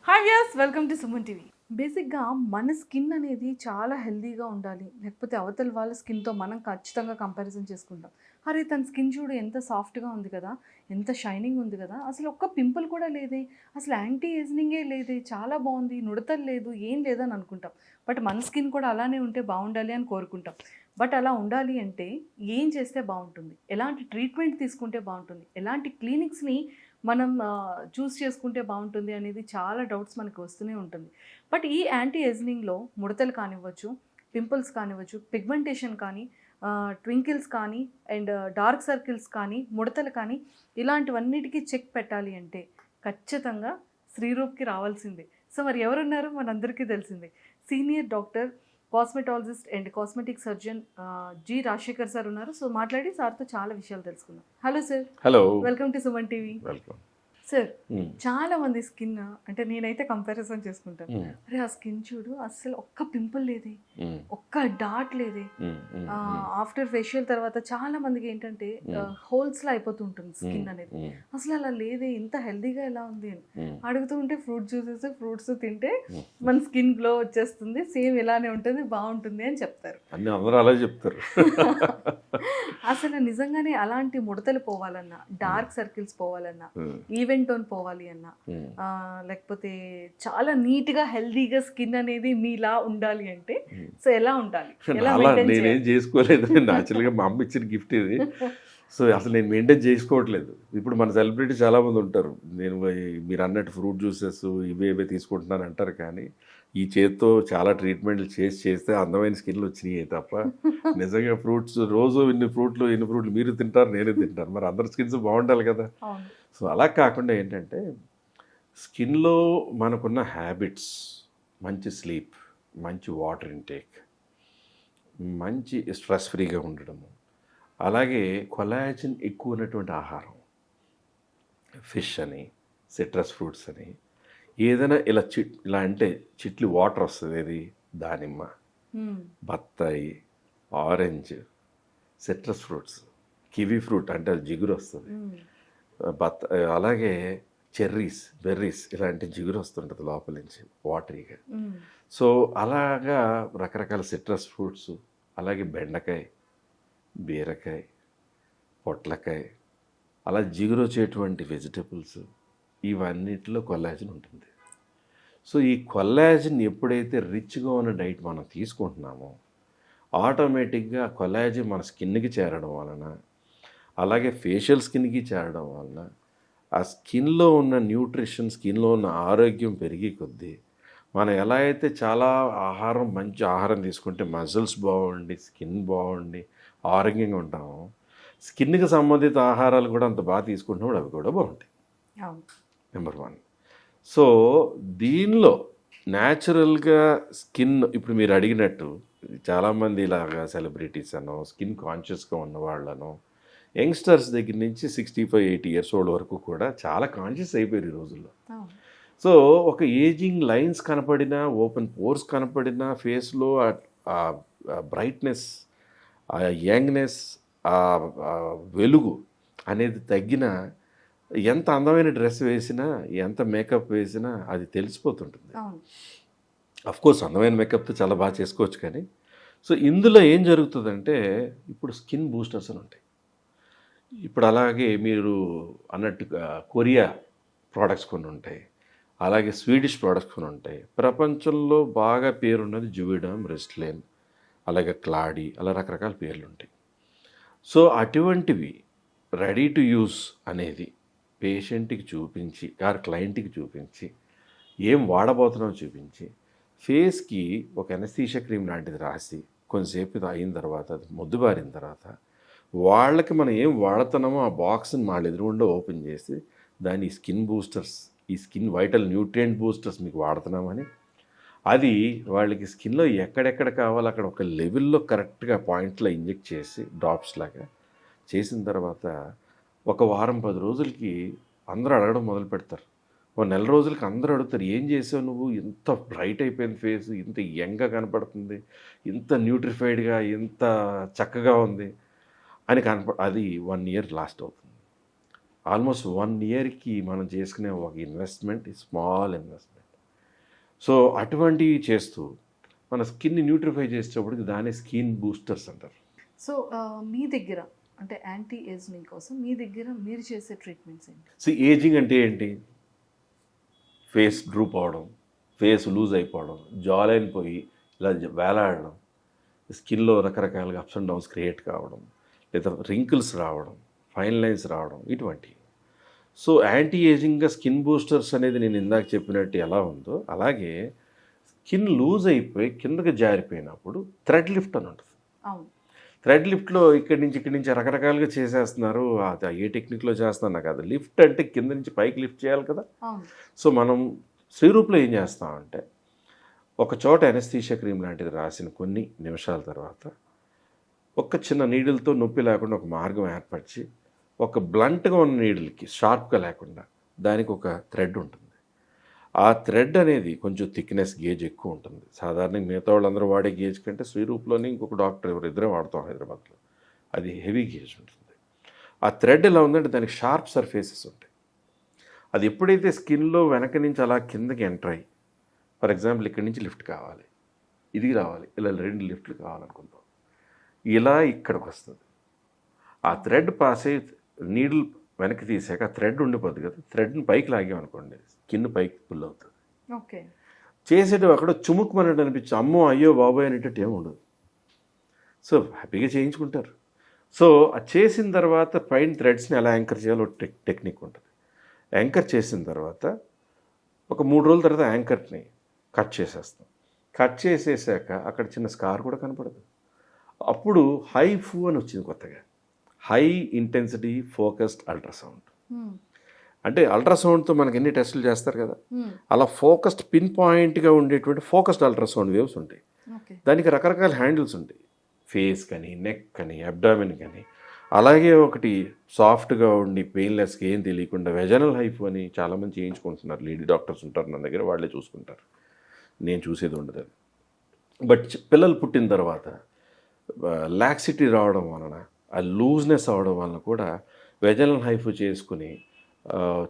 Hi viewers, welcome to Suman TV. బేసిక్గా మన skin అనేది చాలా హెల్తీగా ఉండాలి, లేకపోతే అవతల వాళ్ళ స్కిన్తో మనం ఖచ్చితంగా కంపారిజన్ చేసుకుంటాం. అరే తన స్కిన్ చూడు ఎంత సాఫ్ట్గా ఉంది కదా, ఎంత షైనింగ్ ఉంది కదా, అసలు ఒక్క పింపుల్ కూడా లేదే, అసలు యాంటీ ఏజింగే లేదే, చాలా బాగుంది, నుడతలు లేదు, ఏం లేదని అనుకుంటాం. బట్ మన స్కిన్ కూడా అలానే ఉంటే బాగుండాలి అని కోరుకుంటాం. బట్ అలా ఉండాలి అంటే ఏం చేస్తే బాగుంటుంది, ఎలాంటి ట్రీట్మెంట్ తీసుకుంటే బాగుంటుంది, ఎలాంటి క్లినిక్స్ని మనం చూస్ చేసుకుంటే బాగుంటుంది అనేది చాలా డౌట్స్ మనకు వస్తూనే ఉంటుంది. బట్ ఈ యాంటీ ఏజింగ్లో ముడతలు కానివ్వచ్చు, పింపుల్స్ కానివ్వచ్చు, పిగ్మెంటేషన్ కానీ, ట్వింకిల్స్ కానీ, అండ్ డార్క్ సర్కిల్స్ కానీ, ముడతలు కానీ, ఇలాంటివన్నిటికీ చెక్ పెట్టాలి అంటే ఖచ్చితంగా శ్రీరూప్కి రావాల్సిందే. సో మరి ఎవరున్నారు, మనందరికీ తెలిసిందే. Senior doctor, cosmetologist and cosmetic surgeon G Rajasekhar sir ఉన్నారు. సో మాట్లాడి సార్తో చాలా విషయాలు తెలుసుకుందాం. Hello sir. Hello, welcome to Suman TV. Welcome. Sir, చాలా మంది స్కిన్ అంటే నేనైతే కంపారిజన్ చేసుకుంటాను. అరే ఆ స్కిన్ చూడు, అసలు ఒక్క పింపుల్ లేదే, ఒక్క డాట్ లేదే. ఆఫ్టర్ ఫేషియల్ తర్వాత చాలా మందికి ఏంటంటే హోల్స్ లా అయిపోతుంటుంది స్కిన్ అనేది. అసలు అలా లేదే, ఇంత హెల్దీగా ఎలా ఉంది అని అడుగుతూ ఉంటే ఫ్రూట్స్ తింటే మన స్కిన్ గ్లో వచ్చేస్తుంది, సేమ్ ఇలానే ఉంటుంది, బాగుంటుంది అని చెప్తారు. అందరూ అలా చెప్తారు. అసలు నిజంగానే అలాంటి ముడతలు పోవాలన్నా, డార్క్ సర్కిల్స్ పోవాలన్నా, ఈవెన్ టోన్ పోవాలి అన్నా, లేకపోతే చాలా నీట్ గా హెల్దీగా స్కిన్ అనేది మీలా ఉండాలి అంటే సో ఎలా ఉండాలి, నేనేం చేసుకోలేదు. న్యాచురల్గా మా అమ్మ ఇచ్చిన గిఫ్ట్ ఇది. సో అసలు నేను మెయింటైన్ చేసుకోవట్లేదు. ఇప్పుడు మన సెలబ్రిటీ చాలా మంది ఉంటారు, నేను మీరు అన్నట్టు ఫ్రూట్ జ్యూసెస్ ఇవే తీసుకుంటున్నాను అంటారు, కానీ ఈ చేత్తో చాలా ట్రీట్మెంట్లు చేస్తే అందమైన స్కిన్లు వచ్చినాయి తప్ప నిజంగా ఫ్రూట్స్ రోజు ఇన్ని ఫ్రూట్లు మీరు తింటారు, నేను తింటాను, మరి అందరి స్కిన్స్ బాగుండాలి కదా. సో అలా కాకుండా ఏంటంటే స్కిన్లో మనకున్న హ్యాబిట్స్, మంచి స్లీప్, మంచి వాటర్ ఇంటేక్, మంచి స్ట్రెస్ ఫ్రీగా ఉండడము, అలాగే కొలాజన్ ఎక్కువ ఉన్నటువంటి ఆహారం, ఫిష్ అని, సిట్రస్ ఫ్రూట్స్ అని, ఏదైనా ఇలా అంటే చిట్లు వాటర్ వస్తుంది, ఏది దానిమ్మ, బత్తాయి, orange, citrus fruits, kiwi fruit అంటే అది జిగురు వస్తుంది, అలాగే బెర్రీస్ ఇలాంటి జిగురు వస్తుంటుంది లోపల నుంచి వాటరీగా. సో అలాగా రకరకాల సిట్రస్ ఫ్రూట్స్, అలాగే బెండకాయ, బీరకాయ, పొట్లకాయ, అలా జిగురు వచ్చేటువంటి వెజిటబుల్స్, ఇవన్నిటిలో కొల్లాజన్ ఉంటుంది. సో ఈ కొల్లాజన్ ఎప్పుడైతే రిచ్గా ఉన్న డైట్ మనం తీసుకుంటున్నామో ఆటోమేటిక్గా కొల్లాజన్ మన స్కిన్కి చేరడం వలన, అలాగే ఫేషియల్ స్కిన్కి చేరడం వలన ఆ స్కిన్లో ఉన్న న్యూట్రిషన్, స్కిన్లో ఉన్న ఆరోగ్యం పెరిగి కొద్దీ మనం ఎలా అయితే చాలా మంచి ఆహారం తీసుకుంటే మజిల్స్ బాగుండి, స్కిన్ బాగుండి ఆరోగ్యంగా ఉంటామో, స్కిన్కి సంబంధిత ఆహారాలు కూడా అంత బాగా తీసుకుంటున్నప్పుడు అవి కూడా బాగుంటాయి. నెంబర్ 1. సో దీనిలో న్యాచురల్గా స్కిన్, ఇప్పుడు మీరు అడిగినట్టు చాలామంది ఇలాగా సెలబ్రిటీస్ అనో, స్కిన్ కాన్షియస్గా ఉన్న వాళ్ళనో, యంగ్స్టర్స్ దగ్గర నుంచి 65-80 ఇయర్స్ ఓల్డ్ వరకు కూడా చాలా కాన్షియస్ అయిపోయారు ఈ రోజుల్లో. సో ఒక ఏజింగ్ లైన్స్ కనపడినా, ఓపెన్ పోర్స్ కనపడినా, ఫేస్లో ఆ బ్రైట్నెస్, ఆ యంగ్నెస్, ఆ వెలుగు అనేది తగ్గిన, ఎంత అందమైన డ్రెస్ వేసినా, ఎంత మేకప్ వేసినా అది తెలిసిపోతుంటుంది. అఫ్కోర్స్ అందమైన మేకప్తో చాలా బాగా చేసుకోవచ్చు, కానీ సో ఇందులో ఏం జరుగుతుందంటే ఇప్పుడు స్కిన్ బూస్టర్స్ అని ఉంటాయి. ఇప్పుడు అలాగే మీరు అన్నట్టుగా కొరియా ప్రోడక్ట్స్ కొన్ని ఉంటాయి, అలాగే స్వీడిష్ ప్రోడక్ట్స్ కొన్ని ఉంటాయి. ప్రపంచంలో బాగా పేరున్నది జువిడమ్, రెస్ట్లేన్, అలాగే క్లాడీ, అలా రకరకాల పేర్లు ఉంటాయి. సో అటువంటివి రెడీ టు యూస్ అనేది పేషెంట్కి చూపించి, క్లయింట్కి చూపించి, ఏం వాడబోతున్నామో చూపించి, ఫేస్కి ఒక ఎనస్థీషియా క్రీమ్ లాంటిది రాసి కొంతసేపు అయిన తర్వాత, అది మొద్దుబారిన తర్వాత వాళ్ళకి మనం ఏం వాడుతున్నామో ఆ బాక్స్ని వాళ్ళ ఎదురుగుండా ఓపెన్ చేసి దాని స్కిన్ బూస్టర్స్, ఈ స్కిన్ వైటల్ న్యూట్రియంట్ బూస్టర్స్ మీకు వాడుతున్నామని, అది వాళ్ళకి స్కిన్లో ఎక్కడెక్కడ కావాలో అక్కడ ఒక లెవెల్లో కరెక్ట్గా పాయింట్లో ఇంజెక్ట్ చేసి డ్రాప్స్ లాగా చేసిన తర్వాత ఒక వారం 10 రోజులకి అందరూ అడగడం మొదలు పెడతారు. ఓ నెల రోజులకి అందరూ అడుగుతారు, ఏం చేసావు నువ్వు, ఇంత బ్రైట్ అయిపోయింది ఫేస్, ఇంత యంగ్గా కనపడుతుంది, ఇంత న్యూట్రిఫైడ్గా, ఇంత చక్కగా ఉంది అని అది 1 ఇయర్ లాస్ట్ అవుతుంది. ఆల్మోస్ట్ 1 ఇయర్కి మనం చేసుకునే ఒక ఇన్వెస్ట్మెంట్, స్మాల్ ఇన్వెస్ట్మెంట్, సో అటువంటివి చేస్తూ మన స్కిన్ని న్యూట్రిఫై చేసేటప్పటికి దాన్ని స్కిన్ బూస్టర్స్ అంటారు. సో మీ దగ్గర అంటే యాంటీ ఏజింగ్ కోసం మీ దగ్గర మీరు చేసే ట్రీట్మెంట్స్ ఏంటి? సో ఏజింగ్ అంటే ఏంటి? ఫేస్ డ్రూప్ అవడం, ఫేస్ లూజ్ అయిపోవడం, జాలైన్ పోయి ఇలా వేలాడడం, స్కిన్లో రకరకాలుగా అప్స్ అండ్ డౌన్స్ క్రియేట్ కావడం, లేదా రింకిల్స్ రావడం, ఫైన్ లైన్స్ రావడం, ఇటువంటివి. సో యాంటీ ఏజింగ్గా స్కిన్ బూస్టర్స్ అనేది నేను ఇందాక చెప్పినట్టు ఎలా ఉందో అలాగే స్కిన్ లూజ్ అయిపోయి కిందకి జారిపోయినప్పుడు థ్రెడ్ లిఫ్ట్ అని ఉంటుంది. అవును. థ్రెడ్ లిఫ్ట్లో ఇక్కడి నుంచి రకరకాలుగా చేసేస్తున్నారు. అది ఏ టెక్నిక్లో చేస్తున్నా కాదు. లిఫ్ట్ అంటే కింద నుంచి పైకి లిఫ్ట్ చేయాలి కదా. అవును. సో మనం శ్రీరూప్లో ఏం చేస్తామంటే ఒక చోట ఎనస్థీషియా క్రీమ్ లాంటిది రాసిన కొన్ని నిమిషాల తర్వాత ఒక చిన్న నీడిల్తో నొప్పి లేకుండా ఒక మార్గం ఏర్పరిచి ఒక బ్లంట్గా ఉన్న నీడిల్కి షార్ప్గా లేకుండా దానికి ఒక థ్రెడ్ ఉంటుంది. ఆ థ్రెడ్ అనేది కొంచెం థిక్నెస్ గేజ్ ఎక్కువ ఉంటుంది. సాధారణంగా మిగతా వాళ్ళందరూ వాడే గేజ్ కంటే శ్రీరూప్లోని ఇంకొక డాక్టర్ ఇద్దరే వాడతాం హైదరాబాద్లో. అది హెవీ గేజ్ ఉంటుంది. ఆ థ్రెడ్ ఎలా ఉందంటే దానికి షార్ప్ సర్ఫేసెస్ ఉంటాయి. అది ఎప్పుడైతే స్కిన్లో వెనక నుంచి అలా కిందకి ఎంటర్ అయ్యి, ఫర్ ఎగ్జాంపుల్ ఇక్కడి నుంచి లిఫ్ట్ కావాలి, ఇది రావాలి, ఇలా 2 లిఫ్ట్లు కావాలనుకుందాం, ఇలా ఇక్కడికి వస్తుంది. ఆ థ్రెడ్ పాస్ అయ్యి నీడిల్ వెనక్కి తీసాక ఆ థ్రెడ్ ఉండిపోద్ది కదా, థ్రెడ్ని పైకి లాగామనుకోండి స్కిన్ పైకి పుల్ అవుతుంది. ఓకే. చేసేటప్పుడు అక్కడ చుముక్కుమన్నట్టు అనిపించి అమ్మో అయ్యో బాబోయ్ అనేటట్టు ఏమి ఉండదు. సో హ్యాపీగా చేయించుకుంటారు. సో అది చేసిన తర్వాత పైన థ్రెడ్స్ని ఎలా యాంకర్ చేయాలో టెక్నిక్ ఉంటుంది. యాంకర్ చేసిన తర్వాత ఒక 3 రోజుల తర్వాత యాంకర్ని కట్ చేసేస్తాం. కట్ చేసేసాక అక్కడ చిన్న స్కార్ కూడా కనపడదు. అప్పుడు హైఫు అని వచ్చింది కొత్తగా, హై ఇంటెన్సిటీ ఫోకస్డ్ అల్ట్రాసౌండ్. అంటే అల్ట్రాసౌండ్తో మనకి ఎన్ని టెస్టులు చేస్తారు కదా, అలా ఫోకస్డ్ పిన్ పాయింట్గా ఉండేటువంటి ఫోకస్డ్ అల్ట్రాసౌండ్ వేవ్స్ ఉంటాయి. దానికి రకరకాల హ్యాండిల్స్ ఉంటాయి, ఫేస్ కానీ, నెక్ కానీ, అబ్డామిన్ కానీ. అలాగే ఒకటి సాఫ్ట్గా ఉండి పెయిన్లెస్గా ఏం తెలియకుండా వెజనల్ హైఫ్ అని చాలామంది చేయించుకుంటున్నారు. లేడీ డాక్టర్స్ ఉంటారు నా దగ్గర, వాళ్ళే చూసుకుంటారు, నేను చూసేది ఉండదు అది. బట్ పిల్లలు పుట్టిన తర్వాత లాక్సిటీ రావడం వలన, ఆ లూజ్నెస్ అవడం వలన కూడా వెజనల్ హైఫ్ చేసుకుని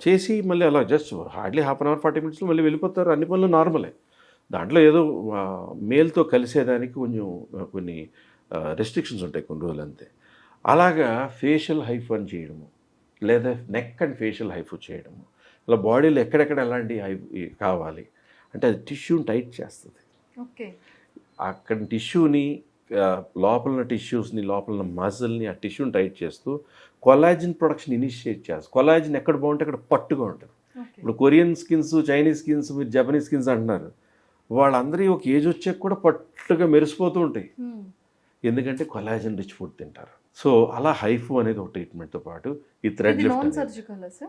చేసి మళ్ళీ అలా just hardly half an hour 40 minutesలో మళ్ళీ వెళ్ళిపోతారు. అన్ని పనులు నార్మలే. దాంట్లో ఏదో మేల్తో కలిసేదానికి కొన్ని రెస్ట్రిక్షన్స్ ఉంటాయి కొన్ని రోజులు అంతే. అలాగా ఫేషియల్ హైఫ్ అని చేయడము, లేదా నెక్ అండ్ ఫేషియల్ హైఫ్ చేయడము, అలా బాడీలో ఎక్కడెక్కడ ఎలాంటి హైఫ్ కావాలి అంటే అది టిష్యూని టైట్ చేస్తుంది. ఓకే. అక్కడ టిష్యూని లోపల ఉన్న టిష్యూస్ని, లోపల ఉన్న మజిల్ని, ఆ టిష్యూని టైట్ చేస్తూ కొలాజిన్ ప్రొడక్షన్ ఇనిషియేట్ చేస్తుంది. కొలాజిన్ ఎక్కడ బాగుంటే అక్కడ పట్టుగా ఉంటుంది. ఇప్పుడు కొరియన్ స్కిన్స్, చైనీస్ స్కిన్స్, మీరు జపనీస్ స్కిన్స్ అంటున్నారు, వాళ్ళందరూ ఒక ఏజ్ వచ్చాక కూడా పట్టుగా మెరిసిపోతూ ఉంటాయి. ఎందుకంటే కొలాజిన్ రిచ్ ఫుడ్ తింటారు. సో అలా హైఫు అనేది ఒక ట్రీట్మెంట్తో పాటు ఈ thread lift.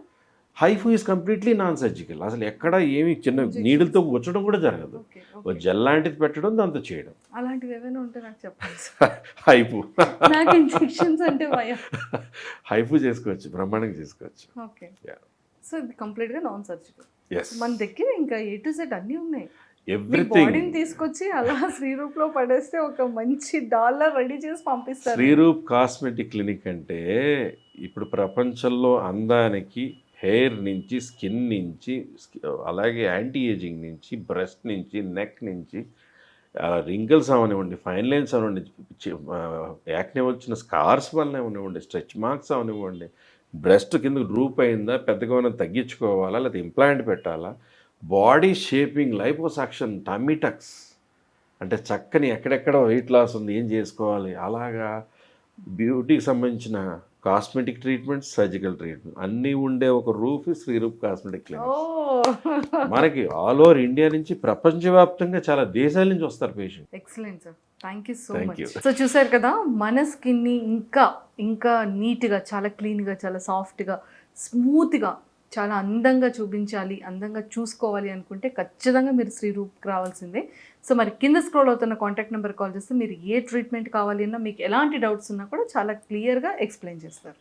HIFU is completely non surgical. అసలు ఎక్కడ ఏమి చిన్న నీడిల్తో గుచ్చడం కూడా జరగదు. జెల్ లాంటిది పెట్టడం, దాంతో చేయడం. అలాంటివి ఏమైనా ఉంటే నాకు చెప్పండి. హైఫు ఇన్ఫెక్షన్స్ అంటే భయం. హైఫు చేసుకోవచ్చు, బ్రహ్మాండంగా చేసుకోవచ్చు. ఓకే. సో ఇది కంప్లీట్గా నాన్ సర్జికల్. yes, మన దగ్గర ఇంకా A to Z అన్నీ ఉన్నాయి. ఎవ్రీథింగ్. బాడీని తీసుకొచ్చి అలా శ్రీరూప్లో పడేస్తే ఒక మంచి డాలర్ రెడీ చేసి పంపిస్తారు. శ్రీరూప్ కాస్మెటిక్ క్లినిక్ అంటే ఇప్పుడు ప్రపంచంలో అందానికి హెయిర్ నుంచి, స్కిన్ నుంచి, అలాగే యాంటీ ఏజింగ్ నుంచి, బ్రెస్ట్ నుంచి, నెక్ నుంచి, రింకిల్స్ అవనివ్వండి, ఫైన్ లైన్స్ అవనివ్వండి, యాక్నే వచ్చిన స్కార్స్ వల్ల అవనివ్వండి, స్ట్రెచ్ మార్క్స్ అవనివ్వండి, బ్రెస్ట్ కింద డ్రూప్ అయిందా, పెద్దగా ఉన్న తగ్గించుకోవాలా, లేదా ఇంప్లాంట్ పెట్టాలా, బాడీ షేపింగ్, లైపోసాక్షన్, టమిటక్స్ అంటే చక్కని ఎక్కడెక్కడ వెయిట్ లాస్ ఉంది, ఏం చేసుకోవాలి, అలాగా బ్యూటీకి సంబంధించిన కాస్మెటిక్ ట్రీట్మెంట్స్, సర్జికల్ ట్రీట్మెంట్ అన్నీ ఉండే ఒక రూఫ్ శ్రీరూప్ కాస్మెటిక్ క్లినిక్. మనకి ఆల్ ఓవర్ ఇండియా నుంచి ప్రపంచవ్యాప్తంగా చాలా దేశాల నుంచి వస్తారు patient. Excellent sir, thank you so much. So చూసారు కదా, మన స్కిన్ని ఇంకా నీట్గా, చాలా క్లీన్గా, చాలా సాఫ్ట్గా, స్మూత్గా, చాలా అందంగా చూపించాలి, అందంగా చూసుకోవాలి అనుకుంటే ఖచ్చితంగా మీరు శ్రీరూప్కి రావాల్సిందే. సో మరి కింద స్క్రోల్ అవుతున్న కాంటాక్ట్ నెంబర్ కాల్ చేస్తే మీరు ఏ ట్రీట్మెంట్ కావాలి అన్నా, మీకు ఎలాంటి డౌట్స్ ఉన్నా కూడా చాలా క్లియర్గా ఎక్స్ప్లెయిన్ చేస్తారు.